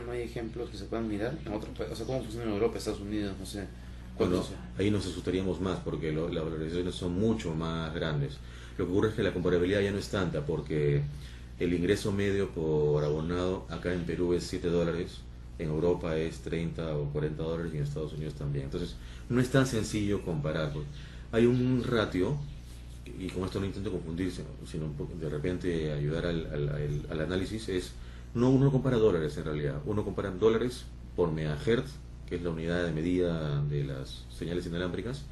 no hay ejemplos que se puedan mirar en otros países? O sea, ¿cómo funciona en Europa, Estados Unidos? No sé. Bueno, ¿Cuántos? ahí nos asustaríamos más porque las valorizaciones son mucho más grandes. Lo que ocurre es que la comparabilidad ya no es tanta porque el ingreso medio por abonado acá en Perú es $7, en Europa es 30 o $40 y en Estados Unidos también. Entonces, no es tan sencillo comparar, pues. Hay un ratio, y con esto no intento confundirse, sino de repente ayudar al análisis, es, no, uno no compara dólares en realidad, uno compara dólares por megahertz, que es la unidad de medida de las señales inalámbricas,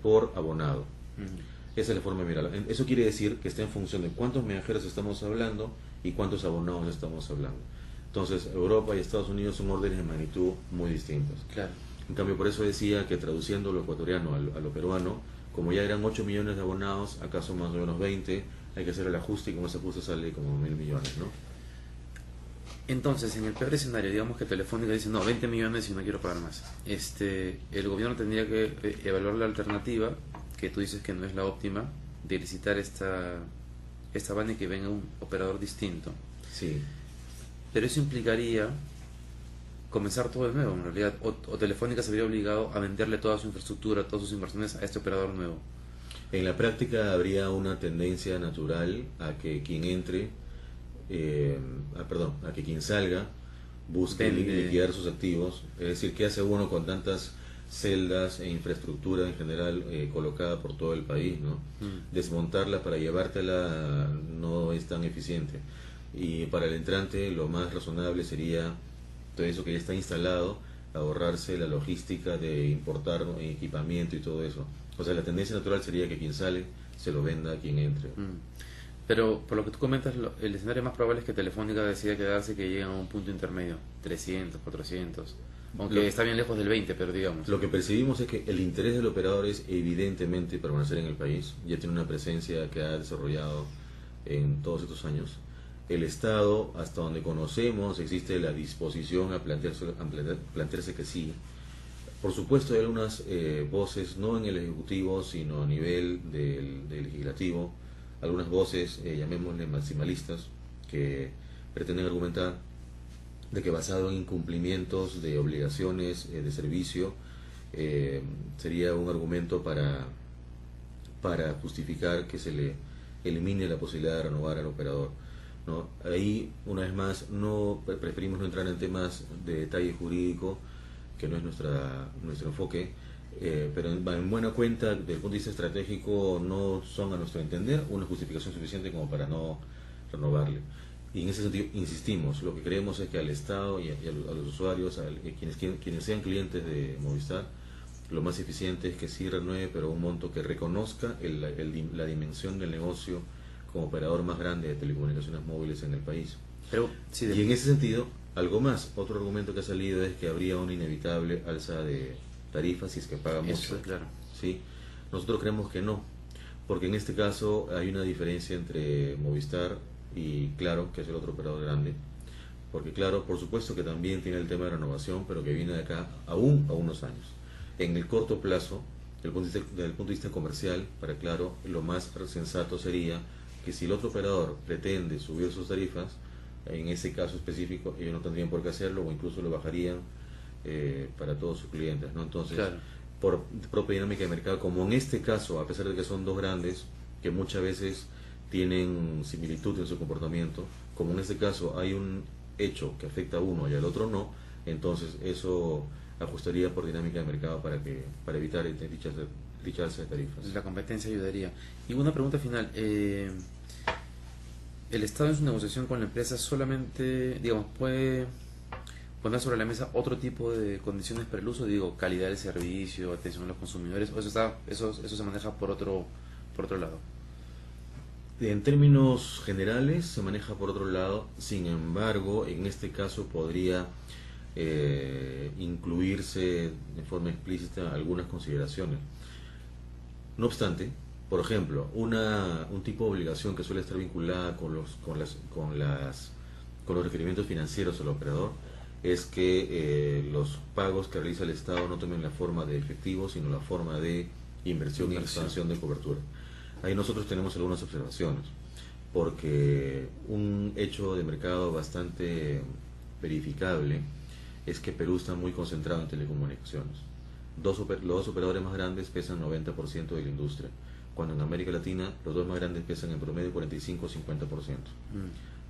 por abonado. Mm. Esa es la forma de mirarlo. Eso quiere decir que está en función de cuántos megahertz estamos hablando y cuántos abonados estamos hablando. Entonces, Europa y Estados Unidos son órdenes de magnitud muy distintos. Claro. En cambio, por eso decía que traduciendo lo ecuatoriano a lo peruano, como ya eran 8 millones de abonados, acá son más o menos 20, hay que hacer el ajuste y con ese ajuste sale como 1.000 millones, ¿no? Entonces, en el peor escenario, digamos que Telefónica dice, no, 20 millones y no quiero pagar más. El gobierno tendría que evaluar la alternativa, que tú dices que no es la óptima, de licitar esta banda y que venga un operador distinto. Sí. Pero eso implicaría comenzar todo de nuevo, en realidad. O Telefónica se vería obligado a venderle toda su infraestructura, todas sus inversiones a este operador nuevo. En la práctica habría una tendencia natural a que quien entre, perdón, a que quien salga busque Vende. liquidar sus activos. Es decir, ¿qué hace uno con tantas celdas e infraestructura en general colocada por todo el país, ¿no? Mm. Desmontarla para llevártela no es tan eficiente. Y para el entrante lo más razonable sería todo eso que ya está instalado, ahorrarse la logística de importar, ¿no?, equipamiento y todo eso. O sea, la tendencia natural sería que quien sale se lo venda a quien entre. Mm. Pero por lo que tú comentas, el escenario más probable es que Telefónica decida quedarse, que lleguen a un punto intermedio, 300, 400. Lo, Aunque está bien lejos del 20, pero digamos. lo que percibimos es que el interés del operador es evidentemente permanecer en el país. Ya tiene una presencia que ha desarrollado en todos estos años. El Estado, hasta donde conocemos, existe la disposición a plantearse que sí. Por supuesto, hay algunas voces, no en el Ejecutivo, sino a nivel del Legislativo, algunas voces, llamémosle maximalistas, que pretenden argumentar de que basado en incumplimientos de obligaciones de servicio, sería un argumento para justificar que se le elimine la posibilidad de renovar al operador, ¿no? Ahí, una vez más, preferimos no entrar en temas de detalle jurídico, que no es nuestro enfoque, pero en buena cuenta, desde el punto de vista estratégico, no son, a nuestro entender, una justificación suficiente como para no renovarle. Y en ese sentido, insistimos, lo que creemos es que al Estado y a los usuarios, quienes sean clientes de Movistar, lo más eficiente es que sí renueve, pero un monto que reconozca la dimensión del negocio como operador más grande de telecomunicaciones móviles en el país. Pero sí, Y en ese sentido, algo más, otro argumento que ha salido es que habría una inevitable alza de tarifas si es que paga eso mucho, es claro. ¿sí? Nosotros creemos que no, porque en este caso hay una diferencia entre Movistar y Claro, que es el otro operador grande, porque Claro, por supuesto que también tiene el tema de renovación, pero que viene de acá aún a unos años. En el corto plazo, desde el punto de vista comercial, para Claro, lo más sensato sería que si el otro operador pretende subir sus tarifas, en ese caso específico ellos no tendrían por qué hacerlo o incluso lo bajarían para todos sus clientes, ¿no? Entonces, Claro. por propia dinámica de mercado, como en este caso, a pesar de que son dos grandes, que muchas veces tienen similitud en su comportamiento, como en este caso hay un hecho que afecta a uno y al otro no, entonces eso ajustaría por dinámica de mercado para evitar dicha alza de tarifas. La competencia ayudaría. Y una pregunta final. ¿El Estado en su negociación con la empresa solamente, digamos, puede poner sobre la mesa otro tipo de condiciones para el uso? Digo, calidad del servicio, atención a los consumidores, o eso se maneja por otro lado. En términos generales se maneja por otro lado, sin embargo, en este caso podría incluirse de forma explícita algunas consideraciones. No obstante, por ejemplo, un tipo de obligación que suele estar vinculada con los requerimientos financieros del operador es que los pagos que realiza el Estado no tomen la forma de efectivo, sino la forma de inversión y Inversión. expansión de cobertura. Ahí nosotros tenemos algunas observaciones, porque un hecho de mercado bastante verificable es que Perú está muy concentrado en telecomunicaciones. Los dos operadores más grandes pesan 90% de la industria, cuando en América Latina los dos más grandes pesan en promedio 45 o 50%.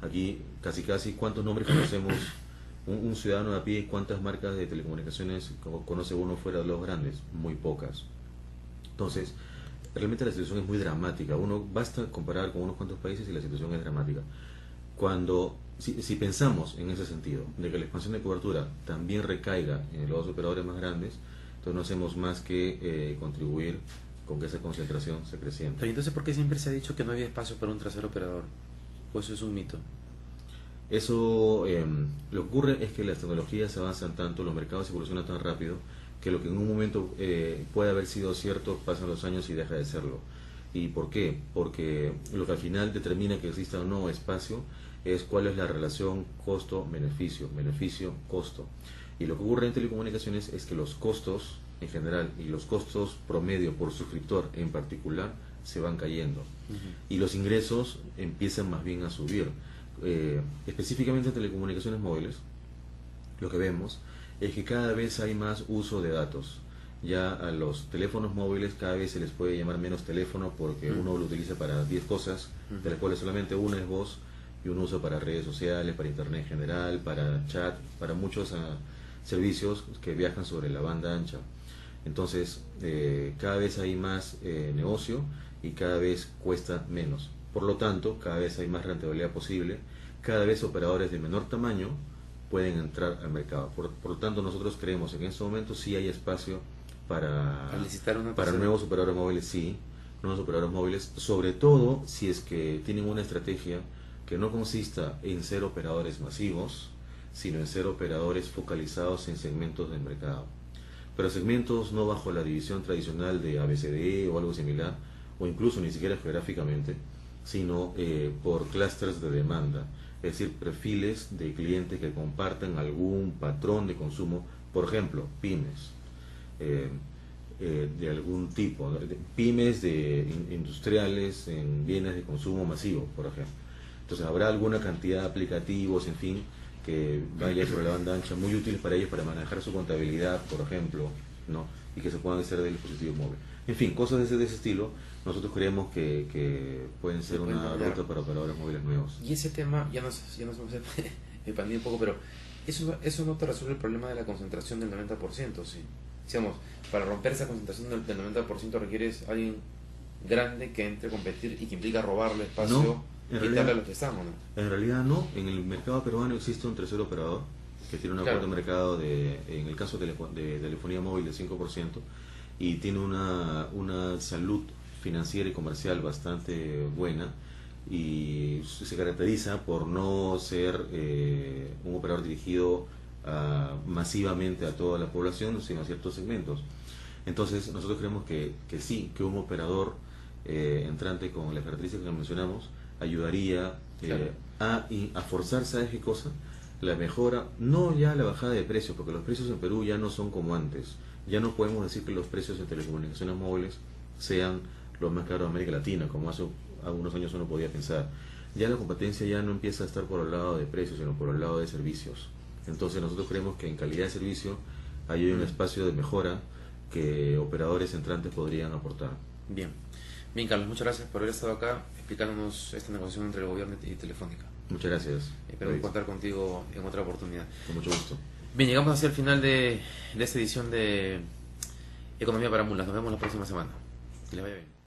Aquí casi ¿cuántos nombres conocemos? Un ciudadano de a pie, ¿cuántas marcas de telecomunicaciones conoce uno fuera de los grandes? Muy pocas. Entonces, realmente la situación es muy dramática. Basta comparar con unos cuantos países y la situación es dramática. Si pensamos en ese sentido, de que la expansión de cobertura también recaiga en los operadores más grandes, entonces no hacemos más que contribuir con que esa concentración se creciente. Pero entonces, ¿por qué siempre se ha dicho que no había espacio para un tercer operador? ¿O eso es un mito? Eso, lo que ocurre es que las tecnologías avanzan tanto, los mercados evolucionan tan rápido, que lo que en un momento puede haber sido cierto, pasan los años y deja de serlo. ¿Y por qué? Porque lo que al final determina que exista o no espacio es cuál es la relación costo-beneficio, beneficio-costo. Y lo que ocurre en telecomunicaciones es que los costos en general y los costos promedio por suscriptor en particular se van cayendo. Y los ingresos empiezan más bien a subir. Específicamente en telecomunicaciones móviles, lo que vemos es que cada vez hay más uso de datos. Ya a los teléfonos móviles cada vez se les puede llamar menos teléfono porque uno lo utiliza para 10 cosas, de las cuales solamente una es voz y uno usa para redes sociales, para internet en general, para chat, para muchos servicios que viajan sobre la banda ancha. Entonces, cada vez hay más negocio y cada vez cuesta menos. Por lo tanto, cada vez hay más rentabilidad posible, cada vez operadores de menor tamaño pueden entrar al mercado. Por lo tanto, nosotros creemos que en este momento sí hay espacio para nuevos operadores móviles, sí, nuevos operadores móviles, sobre todo si es que tienen una estrategia que no consista en ser operadores masivos, sino en ser operadores focalizados en segmentos del mercado. Pero segmentos no bajo la división tradicional de ABCDE o algo similar, o incluso ni siquiera geográficamente, sino por clústeres de demanda, es decir, perfiles de clientes que compartan algún patrón de consumo, por ejemplo, pymes, de algún tipo, pymes de industriales en bienes de consumo masivo, por ejemplo. Entonces habrá alguna cantidad de aplicativos, en fin, que vaya sobre la banda ancha, muy útiles para ellos para manejar su contabilidad, por ejemplo, ¿no? Y que se puedan hacer del dispositivo móvil. En fin, cosas de ese estilo, nosotros creemos que pueden ser una ruta para operadores móviles nuevos. Y ese tema, ya nos hemos expandido un poco, pero eso no te resuelve el problema de la concentración del 90%, ¿sí? Digamos, para romper esa concentración del 90% requieres a alguien grande que entre a competir y que implica robarle espacio, quitarle a los que estamos, ¿no? En realidad no, en el mercado peruano existe un tercer operador que tiene una cuota de mercado en el caso de telefonía móvil de 5%, y tiene una salud financiera y comercial bastante buena, y se caracteriza por no ser un operador dirigido masivamente a toda la población, sino a ciertos segmentos. Entonces nosotros creemos que sí, que un operador entrante con las características que mencionamos ayudaría a forzar, ¿sabes qué cosa? La mejora, no ya la bajada de precios, porque los precios en Perú ya no son como antes. Ya no podemos decir que los precios en telecomunicaciones móviles sean los más caros de América Latina, como hace algunos años uno podía pensar. Ya la competencia ya no empieza a estar por el lado de precios, sino por el lado de servicios. Entonces nosotros creemos que en calidad de servicio hay un espacio de mejora que operadores entrantes podrían aportar. Bien, Carlos, muchas gracias por haber estado acá explicándonos esta negociación entre el gobierno y Telefónica. Muchas gracias. Espero contar contigo en otra oportunidad. Con mucho gusto. Bien, llegamos hacia el final de esta edición de Economía para Mulas. Nos vemos la próxima semana. Que les vaya bien.